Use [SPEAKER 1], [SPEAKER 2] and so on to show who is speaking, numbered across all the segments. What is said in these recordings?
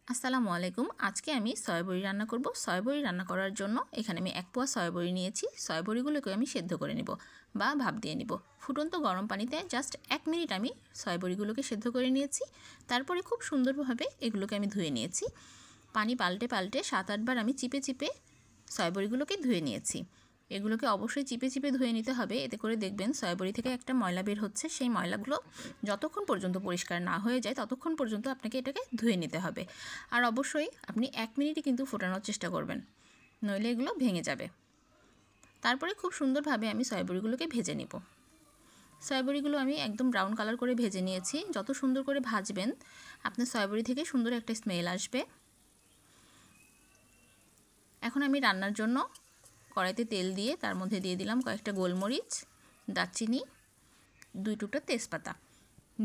[SPEAKER 1] আসসালামু আলাইকুম। আজকে আমি সয়াবড়ি রান্না করব। সয়াবড়ি রান্না করার জন্য এখানে আমি 1 পোয়া সয়াবড়ি নিয়েছি। সয়াবড়িগুলোকে আমি সেদ্ধ করে নেব বা ভাপ দিয়ে নেব। ফুটন্ত গরম পানিতে জাস্ট 1 মিনিট আমি সয়াবড়িগুলোকে সেদ্ধ করে নিয়েছি। তারপরে খুব সুন্দরভাবে এগুলোকে আমি ধুয়ে নিয়েছি। পানি পাল্টে পাল্টে 7-8 বার আমি চিপে চিপে সয়াবড়িগুলোকে ধুয়ে নিয়েছি। এগুলোকে অবশ্যই চিপে চিপে ধুয়ে নিতে হবে, এতে করে দেখবেন সয়াবড়ি থেকে একটা ময়লা বের হচ্ছে। সেই ময়লাগুলো যতক্ষণ পর্যন্ত পরিষ্কার না হয়ে যায় ততক্ষণ পর্যন্ত আপনাকে এটাকে ধুয়ে নিতে হবে। আর অবশ্যই আপনি 1 মিনিটই কিন্তু ফোটানোর চেষ্টা করবেন, নইলে এগুলো ভেঙে যাবে। তারপরে খুব সুন্দরভাবে আমি সয়াবড়িগুলোকে ভেজে নেব। সয়াবড়িগুলো আমি একদম ব্রাউন কালার করে ভেজে নিয়েছি। যত সুন্দর করে ভাজবেন আপনার সয়াবড়ি থেকে সুন্দর একটা স্মেল আসবে। এখন আমি রান্নার জন্য কড়াইতে তেল দিয়ে তার মধ্যে দিয়ে দিলাম কয়েকটা গোলমরিচ, দারচিনি, 2 টুকরা তেজপাতা,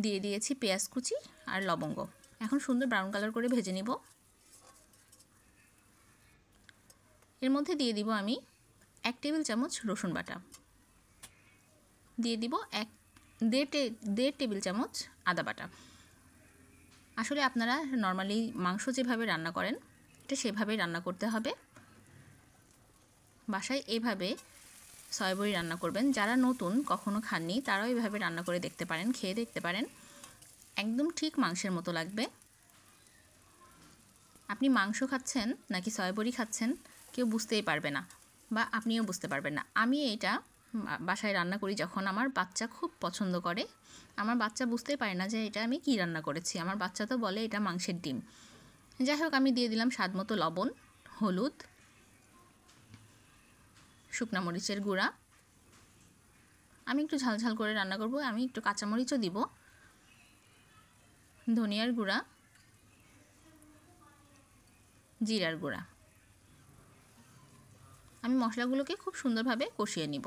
[SPEAKER 1] দিয়ে দিয়েছি পেঁয়াজ কুচি আর লবঙ্গ। এখন সুন্দর ব্রাউন কালার করে ভেজে নিব। এর মধ্যে দিয়ে দিব আমি 1 টেবিল চামচ রসুন বাটা, দিয়ে দিব 1.5 টেবিল চামচ আদা বাটা। আসলে আপনারা নর্মালি মাংস যেভাবে রান্না করেন এটা সেভাবেই রান্না করতে হবে। বাসায় এভাবে সয়াবড়ি রান্না করবেন। যারা নতুন কখনো খাননি তারাও এভাবে রান্না করে দেখতে পারেন, খেয়ে দেখতে পারেন। একদম ঠিক মাংসের মতো লাগবে। আপনি মাংস খাচ্ছেন নাকি সয়াবড়ি খাচ্ছেন কেউ বুঝতেই পারবে না, বা আপনিও বুঝতে পারবেন না। আমি এটা বাসায় রান্না করি যখন আমার বাচ্চা খুব পছন্দ করে। আমার বাচ্চা বুঝতেই পারে না যে এটা আমি কি রান্না করেছি। আমার বাচ্চা তো বলে এটা মাংসের ডিম। যাই হোক, আমি দিয়ে দিলাম স্বাদ মতো লবণ, হলুদ, শুকনো মরিচের গুঁড়া। আমি একটু ঝালঝাল করে রান্না করব, আমি একটু কাঁচামরিচও দিব, ধনিয়ার গুঁড়া, জিরার গুঁড়া। আমি মশলাগুলোকে খুব সুন্দরভাবে কষিয়ে নিব।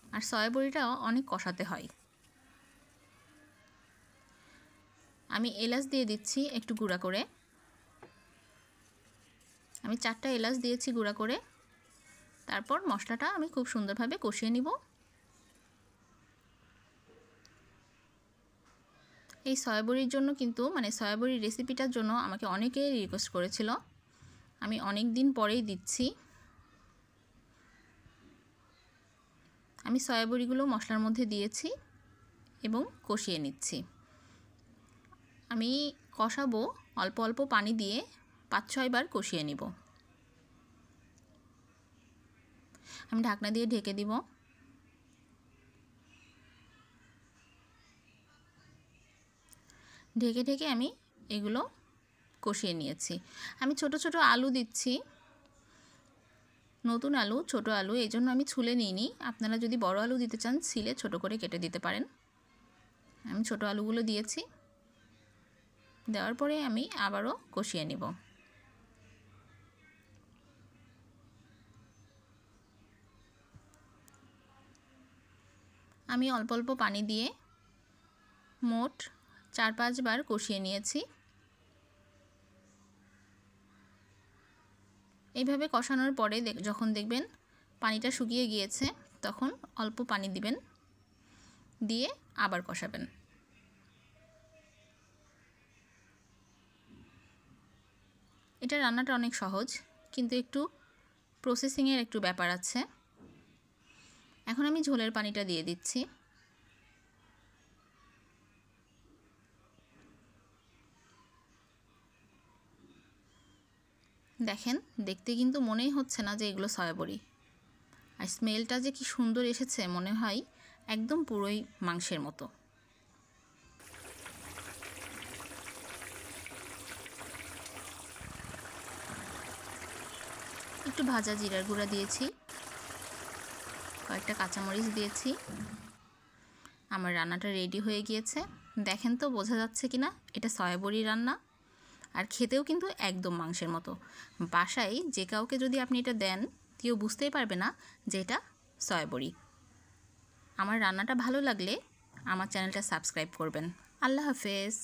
[SPEAKER 1] আর সয়াবড়িটাও অনেক কষাতে হয়। আমি এলাচ দিয়ে দিচ্ছি একটু গুঁড়া করে। আমি 4টা এলাচ দিয়েছি গুঁড়া করে। তারপর মশলাটা আমি খুব সুন্দরভাবে কষিয়ে নিব। এই সয়াবড়ির জন্য কিন্তু সয়াবড়ির রেসিপিটার জন্য আমাকে অনেকেই রিকোয়েস্ট করেছিল। আমি অনেক দিন পরেই দিচ্ছি। আমি সয়াবড়িগুলো মশলার মধ্যে দিয়েছি এবং কষিয়ে নিচ্ছি। আমি কষাবো অল্প অল্প পানি দিয়ে 5-6 বার কষিয়ে নিব। আমি ঢাকনা দিয়ে ঢেকে দিব। ঢেকে ঢেকে আমি এগুলো কষিয়ে নিয়েছি। আমি ছোট ছোট আলু দিচ্ছি, নতুন আলু, ছোট আলু, এই জন্য আমি ছুলে নিইনি। আপনারা যদি বড় আলু দিতে চান ছিলে ছোট করে কেটে দিতে পারেন। আমি ছোট আলুগুলো দিয়েছি। দেওয়ার পরে আমি আবারও কষিয়ে নিব। আমি অল্প অল্প পানি দিয়ে মোট 4-5 বার কষিয়ে নিয়েছি। এইভাবে কষানোর পরে যখন দেখবেন পানিটা শুকিয়ে গিয়েছে তখন অল্প পানি দিবেন, দিয়ে আবার কষাবেন। এটা রান্নাটা অনেক সহজ, কিন্তু একটু প্রসেসিংয়ের একটু ব্যাপার আছে। এখন আমি ঝোলের পানিটা দিয়ে দিচ্ছি। দেখেন, দেখতে কিন্তু মনেই হচ্ছে না যে এগুলো সয়াবড়ি। আর স্মেলটা যে কি সুন্দর এসেছে, মনে হয় একদম পুরোই মাংসের মতো। একটু ভাজা জিরার গুঁড়া দিয়েছি, কয়েকটা কাঁচামরিচ দিয়েছি। আমার রান্নাটা রেডি হয়ে গিয়েছে। দেখেন তো বোঝা যাচ্ছে কিনা এটা সয়াবড়ি রান্না। আর খেতেও কিন্তু একদম মাংসের মতো। বাসায় যে কাউকে যদি আপনি এটা দেন কেউ বুঝতেই পারবে না যে এটা সয়াবড়ি। আমার রান্নাটা ভালো লাগলে আমার চ্যানেলটা সাবস্ক্রাইব করবেন। আল্লাহ হাফেজ।